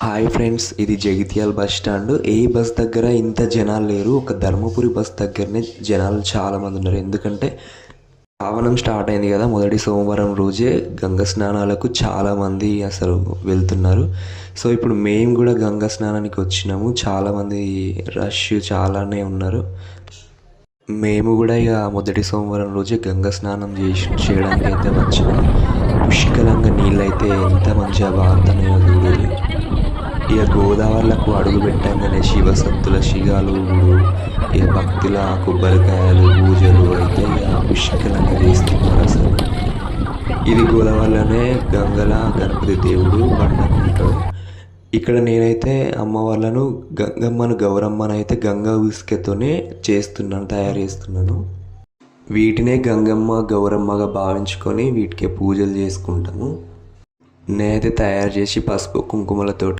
Hi friends, ఇది Jagtial bus stand. ఏ bus దగ్గర ఇంత జనాలు లేరు. ఒక ధర్మపురి బస్ దగ్గరనే జనాలు చాలామంది ఉన్నారు. ఎందుకంటే శ్రావణం స్టార్ట్ అయింది కదా, మొదటి సోమవారం రోజే గంగ స్నానాలకు చాలామంది అసలు వెళ్తున్నారు. సో ఇప్పుడు మేము కూడా గంగ స్నానానికి వచ్చినాము. చాలామంది రష్ చాలానే ఉన్నారు. మేము కూడా ఇక మొదటి సోమవారం రోజే గంగ స్నానం చేయడానికి అయితే వచ్చినాము. పుష్కలంగా నీళ్ళు అయితే ఎంత మంచిగా వాడుతున్నాయో చూడాలి. ఇక గోదావరిలకు అడుగు పెట్టంగానే శివసత్తుల శిగాలు ఇక భక్తుల కొబ్బరికాయలు పూజలు అయితే ఇక పుష్కలంగా చేస్తున్నారు. అసలు ఇది గోదావరిలోనే గంగల గణపతి దేవుడు పండుకుంటాడు. ఇక్కడ నేనైతే అమ్మ వాళ్ళను గంగమ్మను గౌరమ్మను అయితే గంగా ఉసుకతోనే తయారు చేస్తున్నాను. వీటినే గంగమ్మ గౌరమ్మగా భావించుకొని వీటికే పూజలు చేసుకుంటాము. నేనైతే తయారు చేసి పసుపు కుంకుమలతో